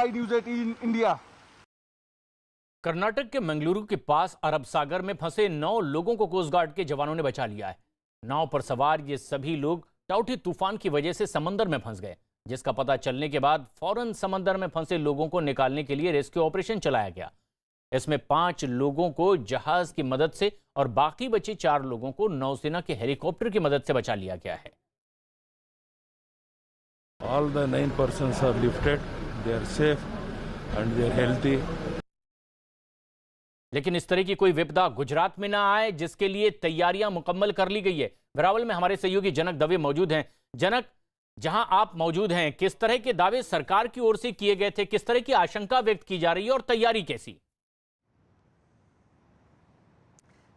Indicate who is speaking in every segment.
Speaker 1: News 18 India.
Speaker 2: Karnataka के मंगलुरु के पास अरब सागर में फंसे 9 लोगों को कोस्ट गार्ड के जवानों ने बचा लिया है। नाव पर सवार ये सभी लोग टाउटे तूफान की वजह से समंदर में फंस गए, जिसका पता चलने के बाद फौरन समंदर में फंसे लोगों को निकालने के लिए रेस्क्यू ऑपरेशन चलाया गया। इसमें 5 लोगों को जहाज की मदद से और बाकी बचे 4 लोगों को नौसेना के हेलीकॉप्टर की मदद से बचा लिया गया है।
Speaker 3: All the 9 persons are lifted. They are safe and they are healthy.
Speaker 2: लेकिन इस तरह की कोई विपदा गुजरात में ना आए, जिसके लिए तैयारियां मुकम्मल कर ली गई है। वेरावल में हमारे सहयोगी जनक दवे मौजूद हैं। जनक, जहां आप मौजूद हैं, किस तरह के दावे सरकार की ओर से किए गए थे, किस तरह की आशंका व्यक्त की जा रही है और तैयारी कैसी?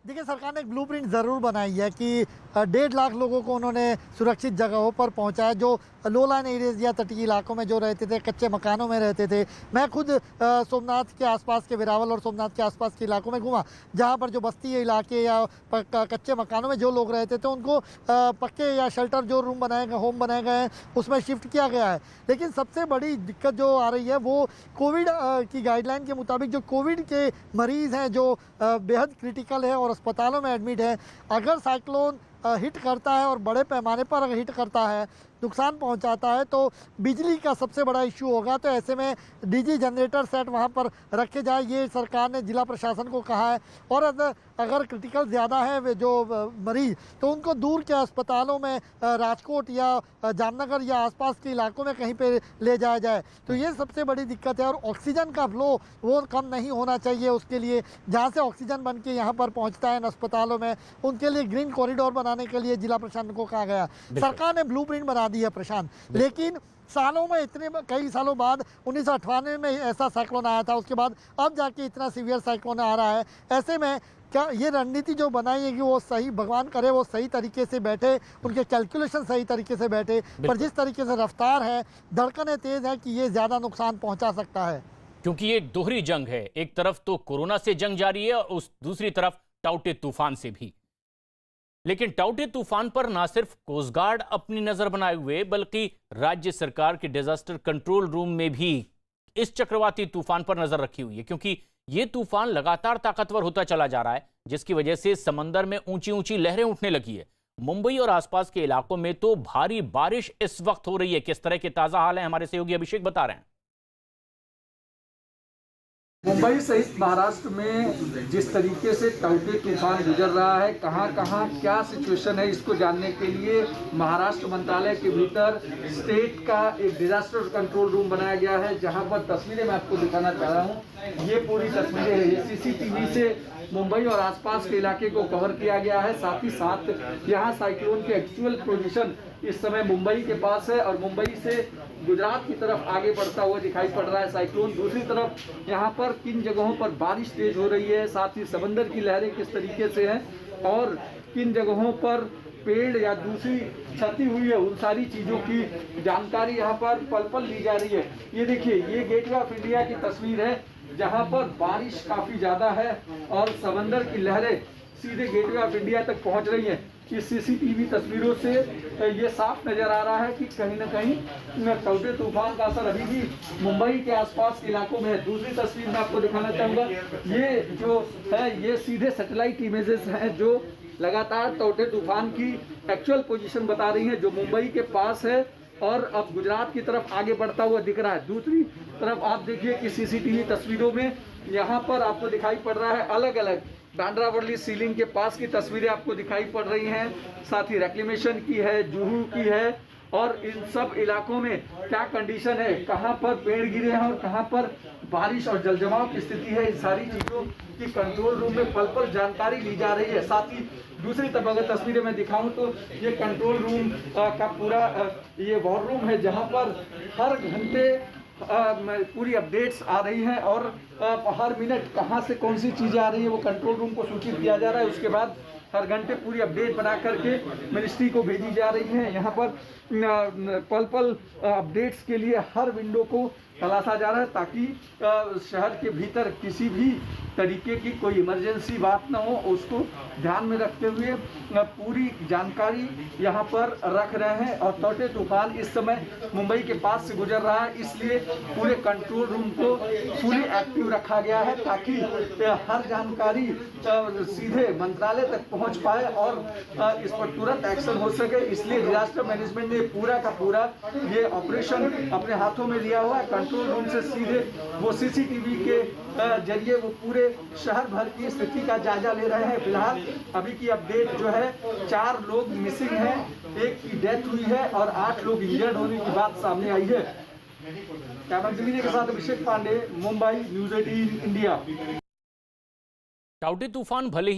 Speaker 4: देखिए, सरकार ने एक ब्लूप्रिंट ज़रूर बनाई है कि 1.5 लाख लोगों को उन्होंने सुरक्षित जगहों पर पहुंचाया, जो लो लाइन एरियाज या तटीय इलाकों में जो रहते थे, कच्चे मकानों में रहते थे। मैं खुद सोमनाथ के आसपास के वेरावल और सोमनाथ के आसपास के इलाकों में घूमा, जहां पर जो बस्ती इलाके या कच्चे मकानों में जो लोग रहते थे उनको पक्के या शेल्टर जो रूम बनाए गए, होम बनाए गए हैं, उसमें शिफ्ट किया गया है। लेकिन सबसे बड़ी दिक्कत जो आ रही है वो कोविड की गाइडलाइन के मुताबिक जो कोविड के मरीज़ हैं, जो बेहद क्रिटिकल है और अस्पतालों में एडमिट है, अगर साइक्लोन हिट करता है और बड़े पैमाने पर अगर हिट करता है, नुकसान पहुंचाता है, तो बिजली का सबसे बड़ा इशू होगा। तो ऐसे में डीजी जनरेटर सेट वहां पर रखे जाए, ये सरकार ने जिला प्रशासन को कहा है। और अगर क्रिटिकल ज़्यादा है वे जो मरीज, तो उनको दूर के अस्पतालों में राजकोट या जामनगर या आसपास के इलाकों में कहीं पे ले जाया जाए। तो ये सबसे बड़ी दिक्कत है। और ऑक्सीजन का फ्लो वो कम नहीं होना चाहिए। उसके लिए जहाँ से ऑक्सीजन बन के यहाँ पर पहुँचता है अस्पतालों में, उनके लिए ग्रीन कॉरिडोर बनाने के लिए जिला प्रशासन को कहा गया। सरकार ने ब्लूप्रिंट बना दी है प्रशांत, लेकिन सालों में कई सालों बाद 1998 में ऐसा साइक्लोन आया था, उसके बाद अब जाके इतना सीवियर साइक्लोन आ रहा है। ऐसे में क्या ये रणनीति जो बनाई है कि वो सही, भगवान करे वो सही तरीके से बैठे, उनके कैलकुलेशन सही तरीके से बैठे, पर जिस तरीके से रफ्तार है, धड़कनें तेज है कि ये ज़्यादा नुकसान पहुंचा सकता है।
Speaker 2: क्योंकि ये एक दोहरी जंग है, एक तरफ तो कोरोना से जंग जारी है और उस दूसरी तरफ टाउटे तूफान से भी। लेकिन टाउटे तूफान पर ना सिर्फ कोस्ट गार्ड अपनी नजर बनाए हुए, बल्कि राज्य सरकार के डिजास्टर कंट्रोल रूम में भी इस चक्रवाती तूफान पर नजर रखी हुई है, क्योंकि यह तूफान लगातार ताकतवर होता चला जा रहा है, जिसकी वजह से समंदर में ऊंची ऊंची लहरें उठने लगी है। मुंबई और आसपास के इलाकों में तो भारी बारिश इस वक्त हो रही है। किस तरह के ताजा हाल है, हमारे सहयोगी अभिषेक बता रहे हैं।
Speaker 5: मुंबई सहित महाराष्ट्र में जिस तरीके से टाउटे तूफान गुजर रहा है, कहां कहां क्या सिचुएशन है, इसको जानने के लिए महाराष्ट्र मंत्रालय के भीतर स्टेट का एक डिजास्टर कंट्रोल रूम बनाया गया है, जहां पर तस्वीरें मैं आपको दिखाना चाह रहा हूं। ये पूरी तस्वीरें हैं, ये सीसीटीवी से मुंबई और आसपास के इलाके को कवर किया गया है। साथ ही साथ यहाँ साइक्लोन की एक्चुअल पोजीशन इस समय मुंबई के पास है और मुंबई से गुजरात की तरफ आगे बढ़ता हुआ दिखाई पड़ रहा है साइक्लोन। दूसरी तरफ यहाँ पर किन जगहों पर बारिश तेज हो रही है, साथ ही समंदर की लहरें किस तरीके से हैं और किन जगहों पर पेड़ या दूसरी क्षति हुई है, उन सारी चीज़ों की जानकारी यहाँ पर पल पल ली जा रही है। ये देखिए, ये गेटवे ऑफ इंडिया की तस्वीर है, जहाँ पर बारिश काफ़ी ज़्यादा है और समंदर की लहरें सीधे गेटवे ऑफ इंडिया तक पहुँच रही हैं। इस सीसीटीवी तस्वीरों से ये साफ नजर आ रहा है कि कहीं ना कहीं टाउटे तूफान का असर अभी भी मुंबई के आसपास के इलाकों में है। दूसरी तस्वीर मैं आपको दिखाना चाहूँगा, ये जो है ये सीधे सैटेलाइट इमेजेस हैं जो लगातार टाउटे तूफान की एक्चुअल पोजीशन बता रही हैं, जो मुंबई के पास है और अब गुजरात की तरफ आगे बढ़ता हुआ दिख रहा है। दूसरी तरफ आप देखिए कि सीसीटीवी तस्वीरों में यहाँ पर आपको दिखाई पड़ रहा है अलग अलग बांद्रावली सीलिंग के पास की तस्वीरें आपको दिखाई पड़ रही हैं। साथ ही रेक्लेमेशन की है, जुहू की है और इन सब इलाकों में क्या कंडीशन है, कहां पर पेड़ गिरे हैं और कहां पर बारिश और जलजमाव की स्थिति है, इन सारी चीज़ों की कंट्रोल रूम में पल पल जानकारी ली जा रही है। साथ ही दूसरी तरफ अगर तस्वीरें मैं दिखाऊं तो ये कंट्रोल रूम का पूरा ये वॉर रूम है, जहां पर हर घंटे पूरी अपडेट्स आ रही हैं और हर मिनट कहां से कौन सी चीज़ें आ रही है वो कंट्रोल रूम को सूचित किया जा रहा है। उसके बाद हर घंटे पूरी अपडेट बना करके मिनिस्ट्री को भेजी जा रही है। यहाँ पर पल पल अपडेट्स के लिए हर विंडो को तलाशा जा रहा है, ताकि शहर के भीतर किसी भी तरीके की कोई इमरजेंसी बात ना हो, उसको ध्यान में रखते हुए पूरी जानकारी यहाँ पर रख रहे हैं। और टौटे तूफान इस समय मुंबई के पास से गुजर रहा है, इसलिए पूरे कंट्रोल रूम को फुली एक्टिव रखा गया है ताकि हर जानकारी सीधे मंत्रालय तक पहुंच पाए और इस पर तुरंत एक्शन हो सके। इसलिए डिजास्टर मैनेजमेंट ने पूरा का पूरा ये ऑपरेशन अपने हाथों में लिया हुआ है। कंट्रोल रूम से सीधे वो सीसीटीवी के जरिए वो पूरे शहर भर की स्थिति का जायजा ले रहे हैं। फिलहाल अभी की अपडेट जो है 4 लोग मिसिंग हैं, 1 की डेथ हुई है और 8 लोग इंजर्ड होने की बात सामने आई है। कैमरा के साथ अभिषेक पांडे, मुंबई, न्यूज़ 18 इंडिया।
Speaker 2: टाउटे तूफान भले ही